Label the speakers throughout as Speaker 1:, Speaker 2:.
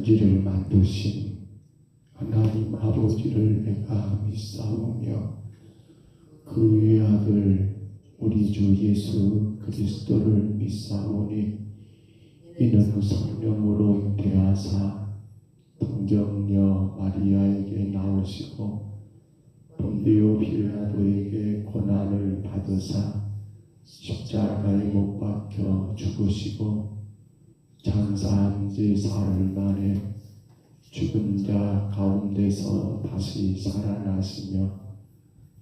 Speaker 1: 천지를 만드신 하나님 아버지를 내가 믿사오며 그 외아들 우리 주 예수 그리스도를 믿사오니 이는 성령으로 잉태하사 동정녀 마리아에게 나오시고 본디오 빌라도에게 고난을 받으사 십자가에 못 박혀 죽으시고 장사한 지 사흘 만에 죽은 자 가운데서 다시 살아나시며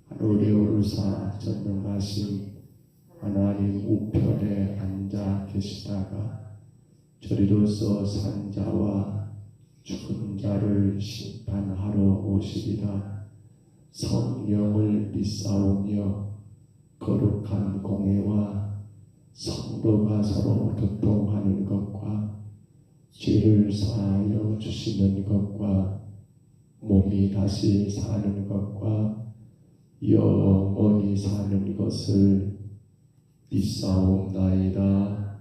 Speaker 1: 하늘에 오르사 전능하신 하나님 우편에 앉아 계시다가 저리로서 산 자와 죽은 자를 심판하러 오시리라. 성령을 믿사오며 거룩한 공회와 성도가 서로 교통하는 것과 죄를 사하여 주시는 것과 몸이 다시 사는 것과 영원히 사는 것을 믿사옵나이다.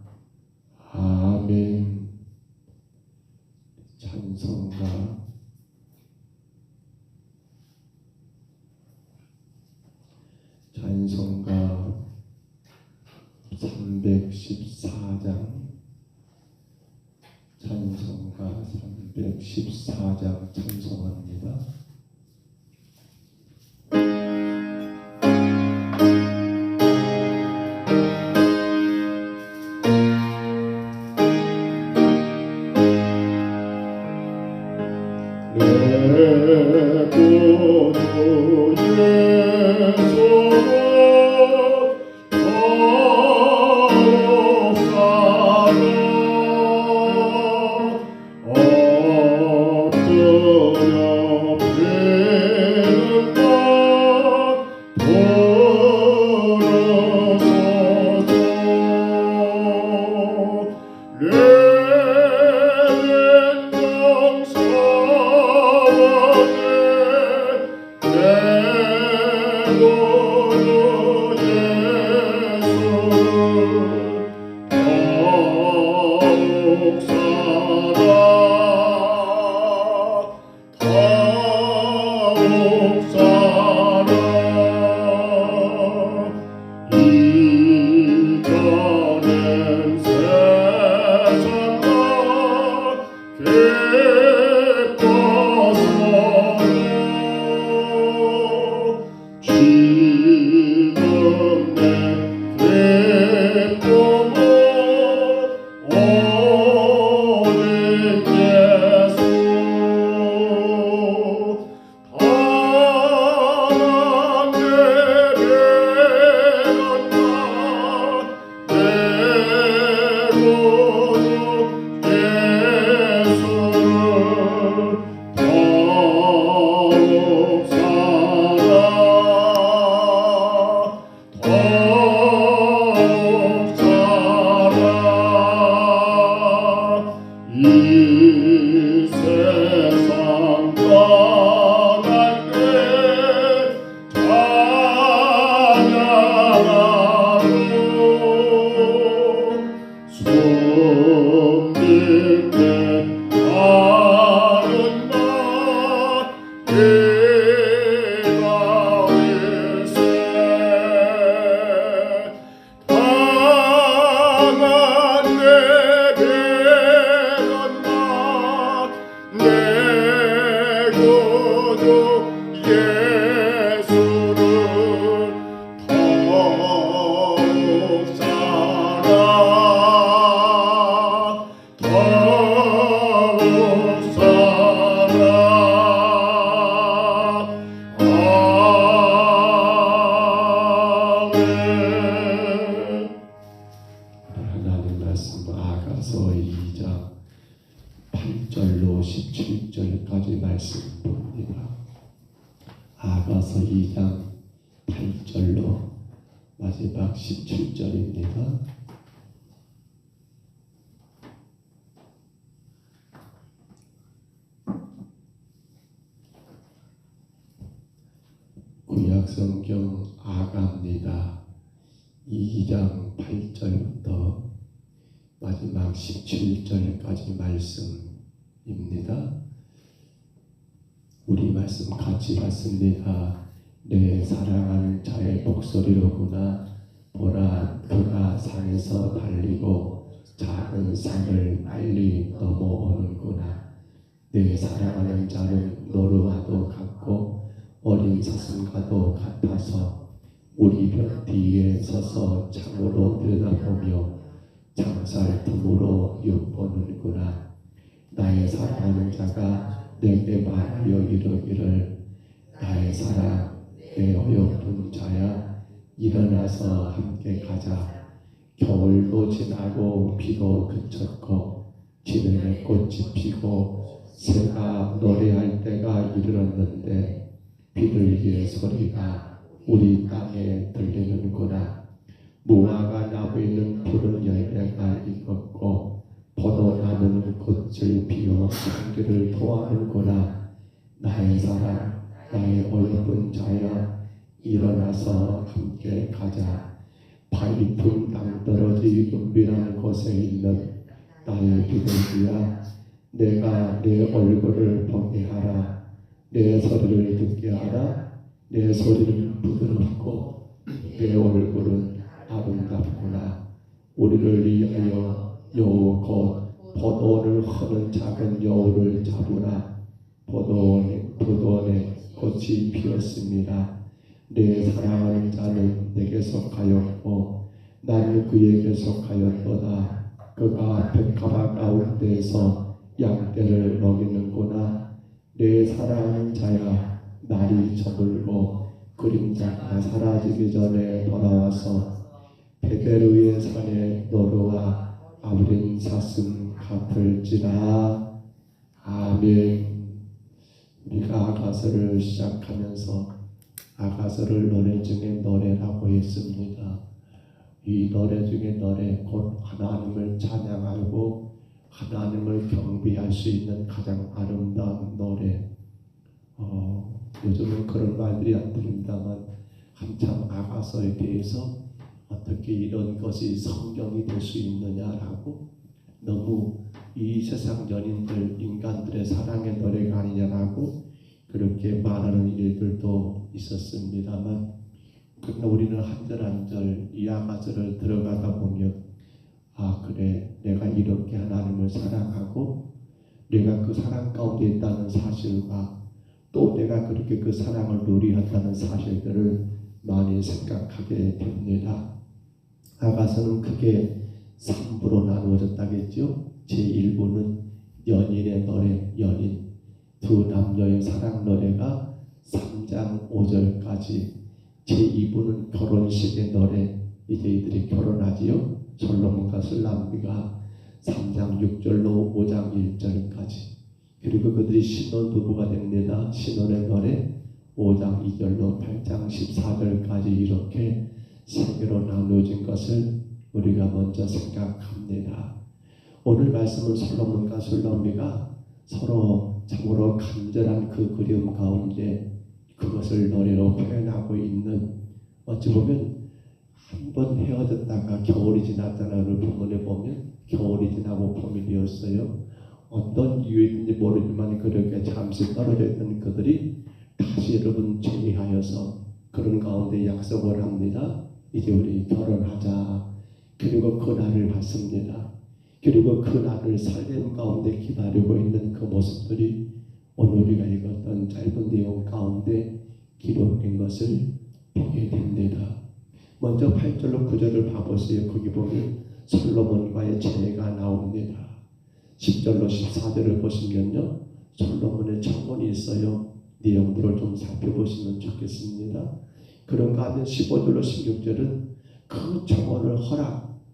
Speaker 1: 아멘. 찬송가 찬송가 314장 찬송가 314장 찬송합니다. 아가서 2장 8절로 17절까지 말씀 봅니다. 아가서 2장 8절로 마지막 17절입니다. 구약성경 아가입니다. 2장 8절부터 마지막 17절까지 말씀입니다. 우리 말씀 같이 봤습니다. 내 사랑하는 자의 목소리로구나. 보라, 그가 산에서 달리고 작은 산을 빨리 넘어오는구나. 내 사랑하는 자는 노루와도 같고 어린 사슴과도 같아서 우리 벽 뒤에 서서 창으로 들여다보며 창살 틈으로 엿보는구나. 나의 사랑하는 자가 내게 말하여 이르기를 나의 사랑, 내 어여쁜 자야, 일어나서 함께 가자. 겨울도 지나고 비도 그쳤고 진흙의 꽃이 피고 새가 노래할 때가 이르렀는데 비둘기의 소리가 우리 땅에 들리는구나. 무화과 나무에는 푸른 열매가 익었고 포도나무는 꽃을 피워 향기를 토하는구나. 나의 사랑, 나의 어여쁜 자야, 일어나서 함께 가자. 바위풍 땅떨어지 은밀한 곳에 있는 나의 비둘기야, 내가 내 얼굴을 보게 하라. 내 소리를 듣게 하라. 내 소리는 부드럽고 내 얼굴은 아름답구나. 우리를 위하여 여우 곧 포도를 허는 작은 여우를 잡으라. 포도원에 꽃이 피었습니다. 내 사랑하는 자는 내게 속하였고 나는 그에게 속하였도다. 그가 백합화 가운데서 양떼를 먹이는구나. 내 사랑하는 자야, 날이 저물고 그림자가 사라지기 전에 돌아와서 베델루의 산에 노루와 아브린 사슴 같을지라. 아멘. 우리가 아가서를 시작하면서 아가서를 노래 중에 노래라고 했습니다. 이 노래 중에 노래, 곧 하나님을 찬양하고 하나님을 경배할 수 있는 가장 아름다운 노래. 요즘은 그런 말들이 안 들립니다만 한참 아가서에 대해서 어떻게 이런 것이 성경이 될 수 있느냐라고 너무 이 세상 연인들, 인간들의 사랑의 노래가 아니냐라고 그렇게 말하는 일들도 있었습니다만, 그러나 우리는 한 절 한 절 이 아가서를 들어가다 보면 그래, 내가 이렇게 하나님을 사랑하고 내가 그 사랑 가운데 있다는 사실과 또 내가 그렇게 그 사랑을 누리한다는 사실들을 많이 생각하게 됩니다. 아가서는 크게 3부로 나누어졌다겠죠. 제1부는 연인의 노래, 연인 두 남녀의 사랑 노래가 3장 5절까지, 제2부는 결혼식의 노래, 이제 이들이 결혼하지요. 솔로몬과 술람미가 3장 6절로 5장 1절까지, 그리고 그들이 신혼부부가 됩니다. 신혼의 노래 5장 2절로 8장 14절까지 이렇게 세 개로 나누어진 것을 우리가 먼저 생각합니다. 오늘 말씀은 솔로몬과 술람미가 서로 참으로 간절한 그 그리움 가운데 그것을 노래로 표현하고 있는, 어찌 보면 한 번 헤어졌다가 겨울이 지났다는 부분에 보면 겨울이 지나고 봄이 되었어요. 어떤 이유인지 모르지만 그렇게 잠시 떨어져 있던 그들이 다시 여러분 재회하여서 그런 가운데 약속을 합니다. 이제 우리 결혼하자. 그리고 그 날을 받습니다. 그리고 그 날을 설렘 가운데 기다리고 있는 그 모습들이 오늘 우리가 읽었던 짧은 내용 가운데 기록된 것을 보게 됩니다. 먼저 8절로 9절을 봐보세요. 거기 보면 솔로몬과의 재회가 나옵니다. 10절로 14절을 보시면요, 솔로몬의 청혼이 있어요. 내용들을 좀 살펴보시면 좋겠습니다. 그런가 하면 15절로 16절은 그 청혼을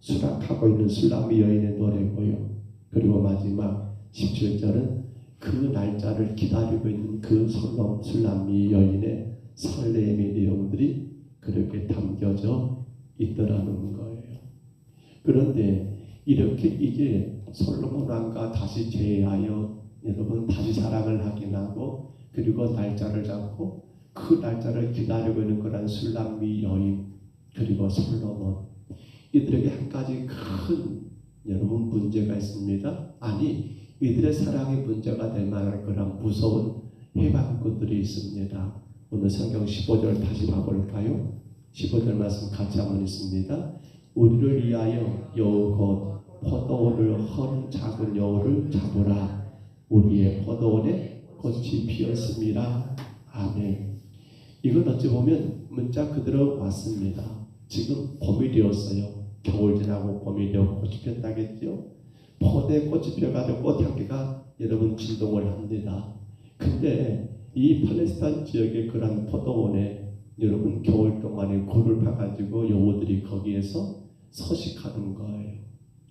Speaker 1: 수락하고 있는 술람미 여인의 노래고요. 그리고 마지막 17절은 그 날짜를 기다리고 있는 그 술람미 여인의 설렘의 내용들이 그렇게 담겨져 있더라는 거예요. 그런데 이렇게 이제 솔로몬 왕과 다시 재회하여 여러분 다시 사랑을 하게 하고 그리고 날짜를 잡고 그 날짜를 기다리고 있는 그런 술람미 여인 그리고 솔로몬, 이들에게 한 가지 큰 여러분 문제가 있습니다. 아니, 이들의 사랑이 문제가 될 만한 그런 무서운 해방꾼들이 있습니다. 오늘 성경 15절 다시 봐볼까요? 15절 말씀 같이 한번 있습니다. 우리를 위하여 여우 곧 포도원을 헌 작은 여우를 잡으라. 우리의 포도원에 꽃이 피었습니다. 아멘. 이건 어찌 보면 문자 그대로 왔습니다. 지금 봄이 되었어요. 겨울 지나고 봄이 되어 꽃이 폈다겠죠. 포도에 꽃이 펴가지고 꽃향기가 여러분 진동을 합니다. 근데 이 팔레스타인 지역의 그런 포도원에 여러분 겨울 동안에 굴을 파가지고 여우들이 거기에서 서식하는 거예요.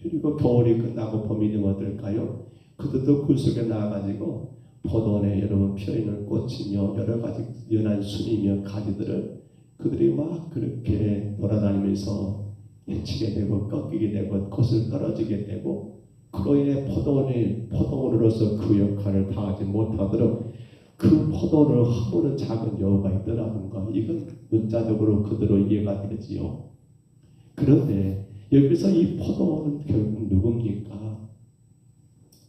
Speaker 1: 그리고 겨울이 끝나고 봄이 되면 어떨까요? 그들도 굴 속에 나와가지고 포도원에 여러분 피어있는 꽃이며 여러 가지 연한 순이며 가지들을 그들이 막 그렇게 돌아다니면서 해치게 되고 꺾이게 되고 꽃을 떨어지게 되고 그로 인해 포도원으로서 그 역할을 다하지 못하도록 그 포도원을 허무는 작은 여우가 있더라는 거. 이건 문자적으로 그대로 이해가 되지요. 그런데 여기서 이 포도원은 결국 누굽니까?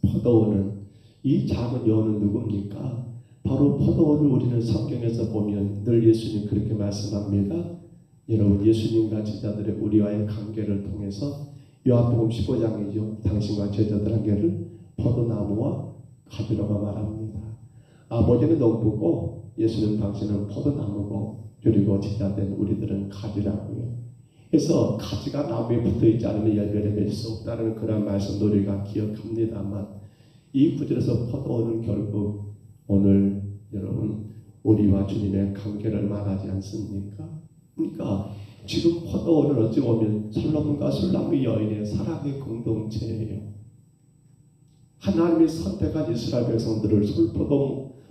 Speaker 1: 포도원은 이 작은 여우는 누굽니까? 바로 포도원을 우리는 성경에서 보면 늘 예수님 그렇게 말씀합니다. 여러분 예수님과 제자들의 우리와의 관계를 통해서 요한복음 15장이죠. 당신과 제자들 관계를 포도나무와 가지라고 말합니다. 아버지는 농부고 예수님 당신은 포도나무고 그리고 제자된 우리들은 가지라고요. 그래서 가지가 나무에 붙어있지 않으면 열매를 맺을 수 없다는 그런 말씀 우리가 기억합니다만 이 구절에서 포도원은 결국 오늘 여러분 우리와 주님의 관계를 말하지 않습니까? 그러니까 지금 포도원은 어찌 보면 솔로몬과 술나무 여인의 사랑의 공동체예요. 하나님이 선택한 이스라엘 백성들을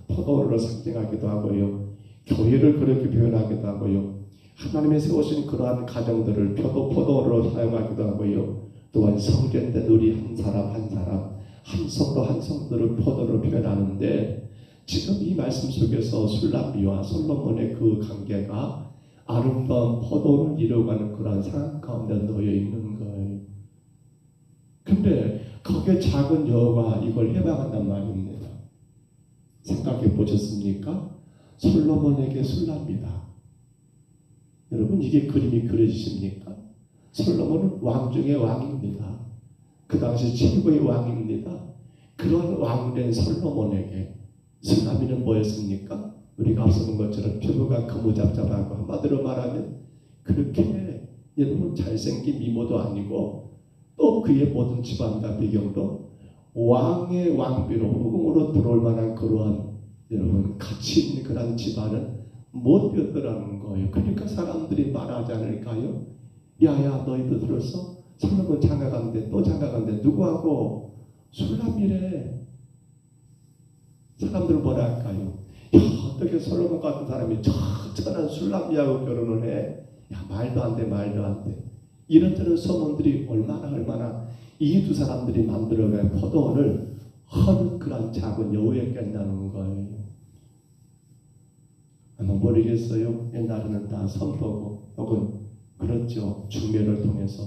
Speaker 1: 포도원으로 상징하기도 하고요. 교회를 그렇게 표현하기도 하고요. 하나님이 세우신 그러한 가정들을 포도원으로 사용하기도 하고요. 또한 성전된 우리 한 사람 한 성도 한 성도를 포도로 표현하는데 지금 이 말씀 속에서 술람비와 솔로몬의 그 관계가 아름다운 포도를 이루어가는 그러한 상황 가운데 놓여 있는 거예요. 근데 거기에 작은 여우가 이걸 해방한단 말입니다. 생각해 보셨습니까? 솔로몬에게 술람비다. 여러분 이게 그림이 그려지십니까? 솔로몬은 왕 중의 왕입니다. 그 당시 최고의 왕입니다. 그런 왕된 솔로몬에게 술람비는 뭐였습니까? 우리가 앞서 본 것처럼 피부가 거무잡잡하고 한마디로 말하면 그렇게 여러분 잘생긴 미모도 아니고 또 그의 모든 집안과 배경도 왕의 왕비로 후궁으로 들어올 만한 그러한 여러분 가치 있는 그런 집안은 못 되었더라는 거예요. 그러니까 사람들이 말하지 않을까요? 야야 너희도 들었어? 솔로몬 장가간대 또 장가간대 누구하고? 술람이래. 사람들은 뭐라 할까요? 야, 어떻게 솔로몬 같은 사람이 천한 술람이하고 결혼을 해? 야 말도 안 돼 말도 안 돼. 이런저런 소문들이 얼마나 이 두 사람들이 만들어낸 포도원을 허는 그런 작은 여우에 깬다는 거예요. 아마 모르겠어요. 옛날에는 다 선포고 혹은 그렇죠. 중매를 통해서.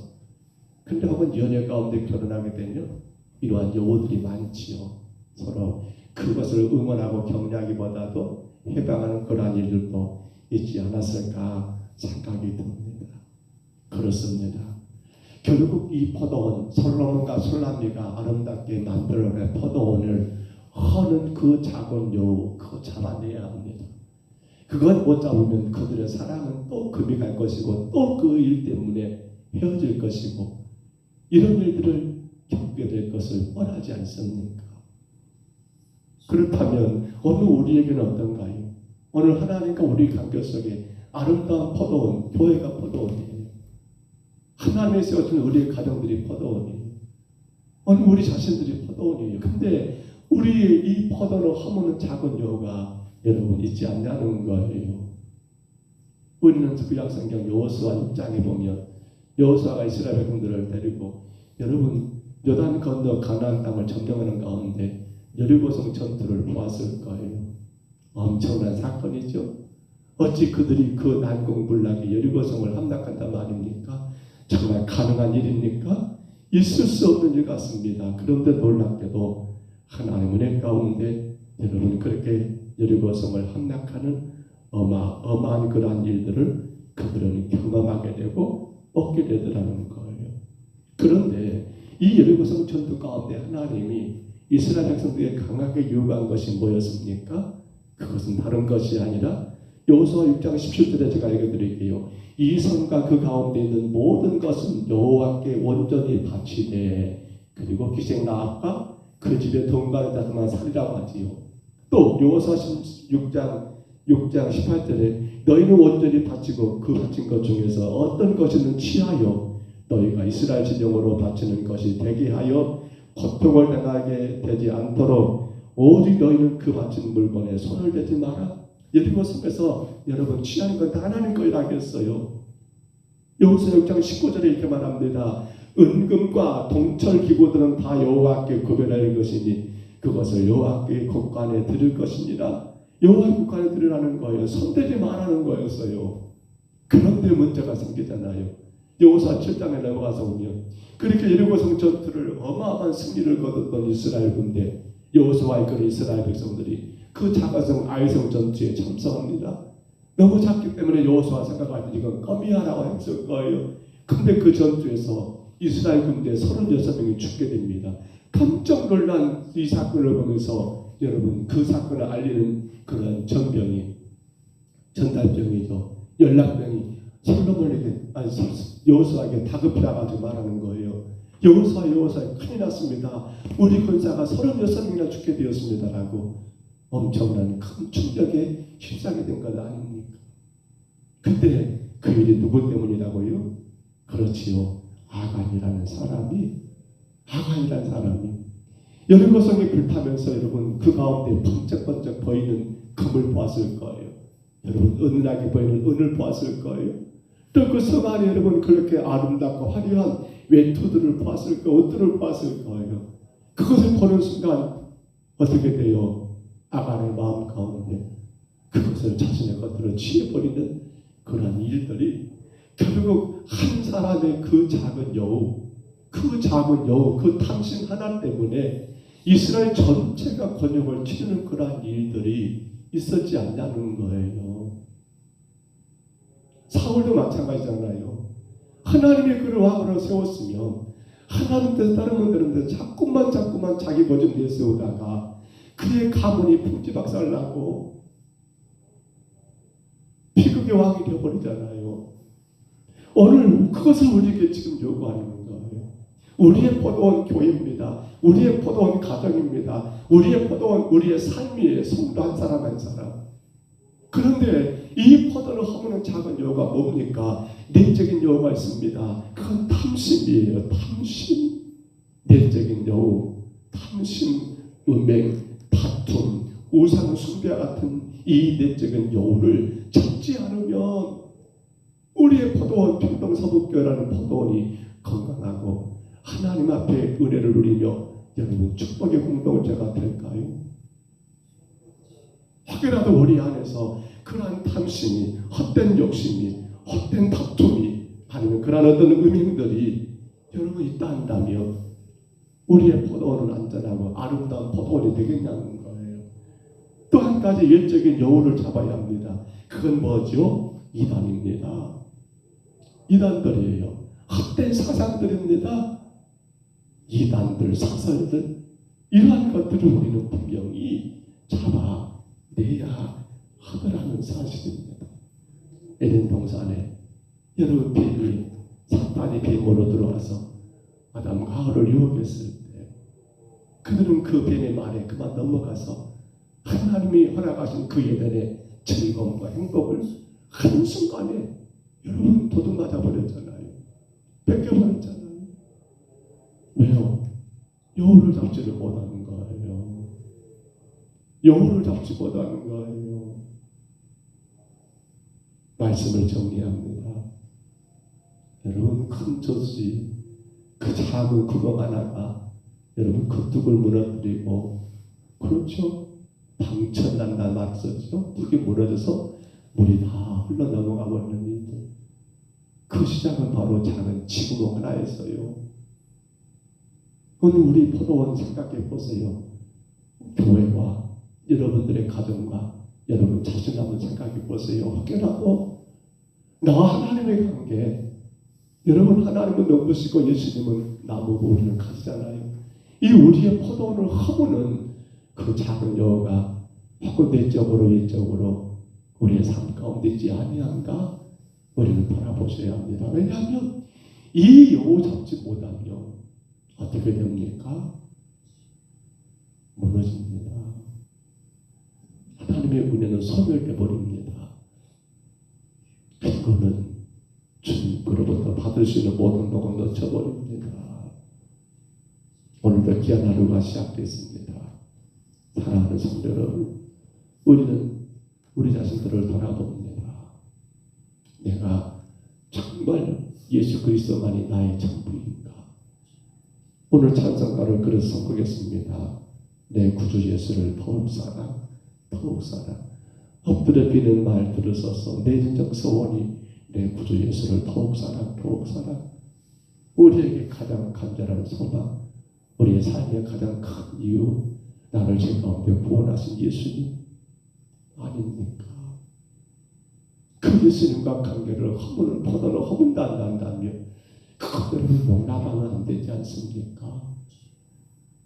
Speaker 1: 근데 혹은 연애 가운데 결혼하게 되면 이러한 여우들이 많지요. 서로 그것을 응원하고 격려하기보다도 해방하는 그러한 일들도 있지 않았을까 생각이 듭니다. 그렇습니다. 결국 이 포도원 솔로몬과 술람미가 아름답게 만들어낸 포도원을 허는 그 작은 여우 그거 잡아내야 합니다. 그걸 못 잡으면 그들의 사랑은 또 금이 갈 것이고 또 그 일 때문에 헤어질 것이고 이런 일들을 겪게 될 것을 원하지 않습니까? 그렇다면 오늘 우리에게는 어떤가요? 오늘 하나님과 우리 관계 속에 아름다운 포도원, 교회가 포도원이에요. 하나님의 세워준 우리의 가정들이 포도원이에요. 오늘 우리 자신들이 포도원이에요. 근데 우리의 이 포도를 허무는 작은 여우가 여러분 있지 않냐는 거예요. 우리는 구약성경 여호수아 6장에 보면 여호수아가 이스라엘 백성들을 데리고 여러분 요단 건너 가나안 땅을 점령하는 가운데 여리고성 전투를 보았을 거예요. 엄청난 사건이죠. 어찌 그들이 그 난공불락의 여리고성을 함락한단 말입니까? 정말 가능한 일입니까? 있을 수 없는 일 같습니다. 그런데 놀랍게도 하나님의 은혜 가운데 여러분 그렇게 여리고성을 함락하는 어마어마한 그러한 일들을 그들은 경험하게 되고 얻게 되더라는 거예요. 그런데 이 여리고성 전투 가운데 하나님이 이스라엘 백성들에게 강하게 요구한 것이 뭐였습니까? 그것은 다른 것이 아니라 여호수아 6장 17절에 제가 읽어드릴게요. 이 성과 그 가운데 있는 모든 것은 여호와께 온전히 바치되 그리고 기생 나합과 그 집에 동반한 자들만 살리라고 하지요. 또 여호수아 6장 18절에 너희는 온전히 바치고 그 바친 것 중에서 어떤 것이든 취하여 너희가 이스라엘 진영으로 바치는 것이 되게 하여 고통을 당하게 되지 않도록 오직 너희는 그 바친 물건에 손을 대지 마라. 여리고 성에서 여러분 취하는 건 다 하나님 거라고 했어요. 여호수아 6장 19절에 이렇게 말합니다. 은금과 동철 기구들은 다 여호와께 구별할 것이니 그것을 여호와께 곳간에 드릴 것이니라. 여호와의 곳간에 드리라는 거예요. 손대지 말라는 거였어요. 그런데 문제가 생기잖아요. 여호수아 7장에 넘어가서 보면 그렇게 여리고성 전투를 어마어마한 승리를 거뒀던 이스라엘 군대 여호수아의 그 이스라엘 백성들이 그 자가성 아이성 전투에 참석합니다. 너무 작기 때문에 여호수아 생각할 때 이건 껌이야라고 했을 거예요. 근데 그 전투에서 이스라엘 군대 36명이 죽게 됩니다. 깜짝 놀란 이 사건을 보면서 여러분 그 사건을 알리는 그런 전달병이죠. 연락병이 솔로몬에게 여호수아에게 다급히 나가지고 말하는 거예요. 여호수아 큰일 났습니다. 우리 군사가 36명이나 죽게 되었습니다라고 엄청난 큰 충격에 휩싸게 된 것 아닙니까? 그때 그 일이 누구 때문이라고요? 그렇지요. 아간이라는 사람이 여리고성이 불타면서 여러분 그 가운데 번쩍번쩍 보이는 금을 보았을 거예요. 여러분 은은하게 보이는 은을 보았을 거예요. 또 그 성 안에 여러분 그렇게 아름답고 화려한 외투들을 보았을 거예요. 옷들을 보았을 거예요. 그것을 보는 순간 어떻게 돼요? 아간의 마음 가운데 그것을 자신의 것들을 취해버리는 그런 일들이 결국 한 사람의 그 작은 여우, 그 탐심 하나 때문에 이스라엘 전체가 곤욕을 치르는 그러한 일들이 있었지 않냐는 거예요. 사울도 마찬가지잖아요. 하나님의 그를 왕으로 세웠으면 하나님 뜻 따르면 되는데 자꾸만 자기 보좀 내세우다가 그의 가문이 풍지박살나고 비극의 왕이 되어버리잖아요. 오늘 그것을 우리에게 지금 요구하는 거예요. 우리의 포도원 교회입니다. 우리의 포도원 가정입니다. 우리의 포도원 우리의 삶이에요. 성도 한 사람 한 사람. 그런데 이 포도를 허무는 작은 여우가 뭡니까? 내적인 여우가 있습니다. 그건 탐심이에요. 탐심. 내적인 여우, 탐심, 음행, 다툼, 우상 숭배 같은 이 내적인 여우를 잡지 않으면 우리의 포도원 평동서북교회라는 포도원이 건강하고 하나님 앞에 은혜를 누리며 여러분 축복의 공동체가 될까요? 혹여라도 우리 안에서 그러한 탐심이, 헛된 욕심이, 헛된 다툼이 아니면 그러한 어떤 음행들이 여러분 있다 한다면 우리의 포도원은 안전하고 아름다운 포도원이 되겠냐는 거예요. 또 한 가지 외적인 여우를 잡아야 합니다. 그건 뭐죠? 이단입니다. 이단들이에요. 헛된 사상들입니다. 이단들, 사설들 이러한 것들을 우리는 분명히 잡아내야 하더라는 사실입니다. 에덴 동산에 여러분 사탄이 뱀으로 들어와서 아담과 하와를 유혹했을 때 그들은 그 뱀의 말에 그만 넘어가서 하나님이 허락하신 그 예전의 즐거움과 행복을 한순간에 여러분 도둑 맞아버렸잖아요. 뺏겨버렸잖아요. 왜요? 여우를 잡지를 못하는 거예요. 여우를 잡지 못하는 거예요. 말씀을 정리합니다. 여러분 큰 저수지 그 작은 구멍 하나가 여러분 그 뚝을 무너뜨리고 그렇죠? 방천난다 말했었죠? 뚝이 무너져서 물이 다 흘러넘어가 버리는 일들. 그 시작은 바로 작은 지구멍 하나였어요. 오늘 우리 포도원 생각해 보세요. 교회와 여러분들의 가정과 여러분 자신 한번 생각해 보세요. 혹여라도 나와 하나님의 관계, 여러분 하나님은 넘으시고 예수님은 나무고 우리는 가지잖아요. 이 우리의 포도원을 허무는 그 작은 여호가 혹은 내적으로 외적으로 우리의 삶 가운데 있지 아니한가 우리는 돌아보셔야 합니다. 왜냐하면 이 여호 잡지 못하면 어떻게 됩니까? 무너집니다. 하나님의 은혜는 소멸해 버립니다. 그거는 주님으로부터 받을 수 있는 모든 복은 놓쳐버립니다. 오늘도 귀한 하루가 시작됐습니다. 사랑하는 성도 여러분, 우리는 우리 자신들을 돌아봅니다. 내가 정말 예수 그리스도만이 나의 전부인가? 오늘 찬송가를 그래서 선곡했습니다. 내 구주 예수를 더욱 사랑, 더욱 사랑. 엎드려 비는 말 들으소서. 내 진정 소원이 내 구주 예수를 더욱 사랑, 더욱 사랑. 우리에게 가장 간절한 소망, 우리의 삶의 가장 큰 이유, 나를 죄 가운데 구원하신 예수님 아닙니까? 그 예수님과 관계를 허무는 포도를 허문다 한다면 그것들을 용납하면 안 되지 않습니까?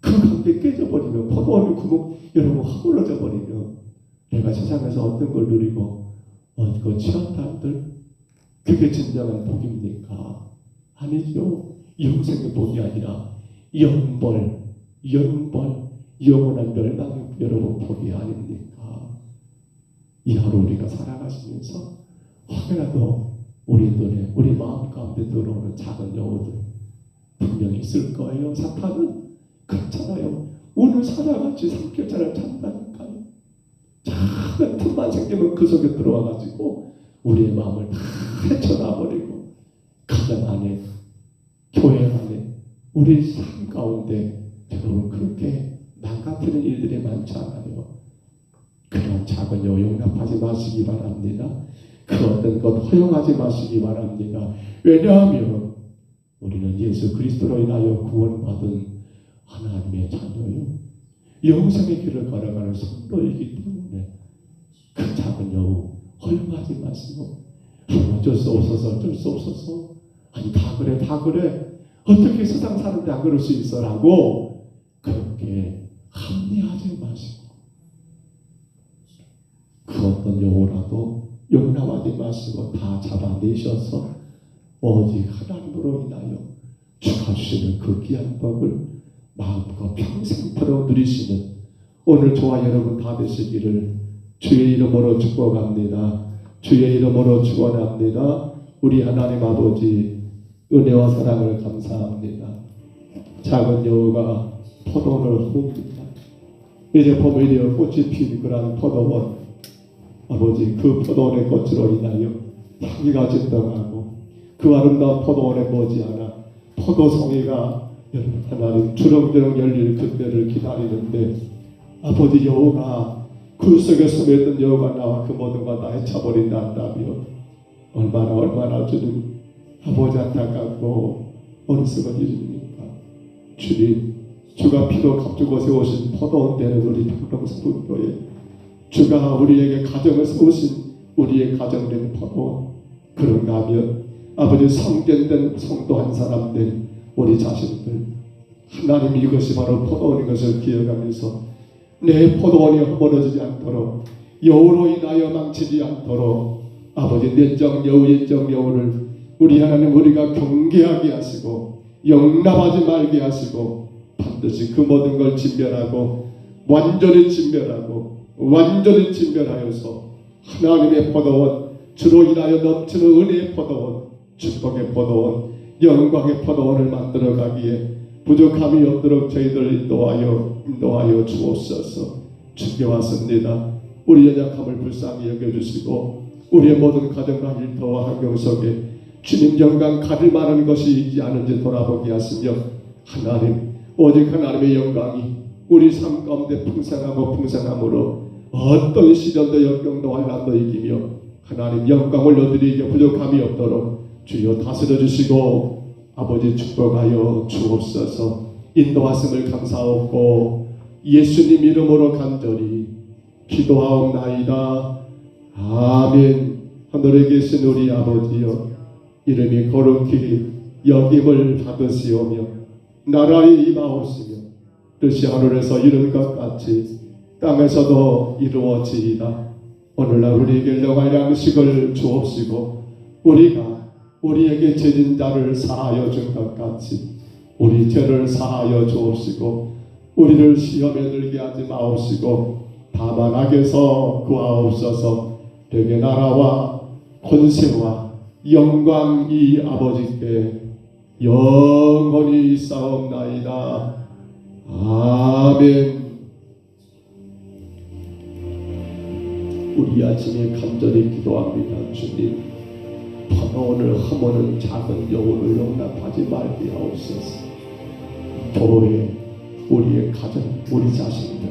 Speaker 1: 그 관계 깨져버리면 포도원의 구멍 여러분 허물어져 버리면 내가 세상에서 어떤 걸 누리고 어떤 취한다 한들 그게 진정한 복입니까? 아니죠. 영생의 복이 아니라 영벌, 영원한 멸망의 여러분 복이 아닙니까? 이 하루 우리가 살아가시면서 혹여라도 우리 눈에 우리 마음 가운데 들어오는 작은 여우들 분명히 있을 거예요. 사탄은 그렇잖아요. 오늘 사자같이 삼겹살을 찬다니까요. 작은 틈만 생기면 그 속에 들어와가지고 우리의 마음을 다 헤쳐놔버리고 가정 안에 교회 안에 우리 삶 가운데 여러분 그렇게 망가뜨리는 일들이 많지 않아요. 그런 작은 여 용납하지 마시기 바랍니다. 그 어떤 것 허용하지 마시기 바랍니다. 왜냐하면 우리는 예수 그리스도로 인하여 구원받은 하나님의 자녀요. 영생의 길을 걸어가는 성도이기 때문에 그 작은 여우 허용하지 마시고 어쩔 수 없어서 어쩔 수 없어서 아니 다 그래 어떻게 세상 사는데 안 그럴 수 있어라고 그렇게 합리하지 마시고 그 어떤 여우라도 용납하지 마시고 다 잡아내셔서 오직 하나님으로 인하여 주가 주시는 그 귀한 법을 마음껏 평생토록 누리시는 오늘 저와 여러분 다 되시기를 주의 이름으로 축복합니다. 주의 이름으로 축원합니다. 우리 하나님 아버지 은혜와 사랑을 감사합니다. 작은 여우가 포도원을 훔깁니다. 이제 봄이 되어 꽃이 핀 그런 포도원 아버지 그 포도원의 꽃으로 인하여 향기가 진동하고 그 아름다운 포도원에 머지않아 포도송이가 하나님 주렁주렁 열릴 그때를 기다리는데 아버지 여호가 그 속에 숨어있던 여호가 나와 그 모든 걸 다 헤쳐버린다 한다면 얼마나 주님 아버지 안타깝고 어리석은 일입니까? 주님 주가 피로 값주고 세우신 포도원 되는 우리 평동성도에 주가 우리에게 가정을 세우신 우리의 가정된 포도원 그런가 하면 아버지 성견된 성도 한 사람 된 우리 자신들 하나님 이것이 바로 포도원인 것을 기억하면서 내 포도원이 허물어지지 않도록 여우로 인하여 망치지 않도록 아버지 내적 여우 인적 여우를 우리 하나님 우리가 경계하게 하시고 용납하지 말게 하시고 반드시 그 모든 걸 진멸하고 완전히 진멸하여서 하나님의 포도원 주로 인하여 넘치는 은혜의 포도원 축복의 포도원 영광의 포도원을 만들어가기에 부족함이 없도록 저희들 인도하여 주옵소서. 주께 왔습니다. 우리 연약함을 불쌍히 여겨주시고 우리의 모든 가정과 일터와 환경 속에 주님 영광 가릴 만한 것이 있지 않은지 돌아보게 하시며 하나님 오직 하나님의 영광이 우리 삶 가운데 풍성함으로 어떤 시련도 역경도 환난도 이기며 하나님 영광을 얻으리게 부족함이 없도록 주여 다스려 주시고 아버지 축복하여 주옵소서. 인도하심을 감사하고 예수님 이름으로 간절히 기도하옵나이다. 아멘. 하늘에 계신 우리 아버지여, 이름이 거룩히 여김을 받으시오며 나라의 임하옵시며 뜻이 하늘에서 이룬 것 같이 땅에서도 이루어지이다. 오늘날 우리에게 일용할 양식을 주옵시고 우리가 우리에게 죄진 자를 사하여 준 것 같이 우리 죄를 사하여 주옵시고 우리를 시험에 들게 하지 마옵시고 다만 악에서 구하옵소서. 되게 나라와 권세와 영광이 아버지께 영원히 있사옵나이다. 아멘. 우리 아침에 간절히 기도합니다. 주님, 오늘 허무는 작은 여우를 용납하지 말게 하옵소서. 교회, 우리의 가정, 우리 자신들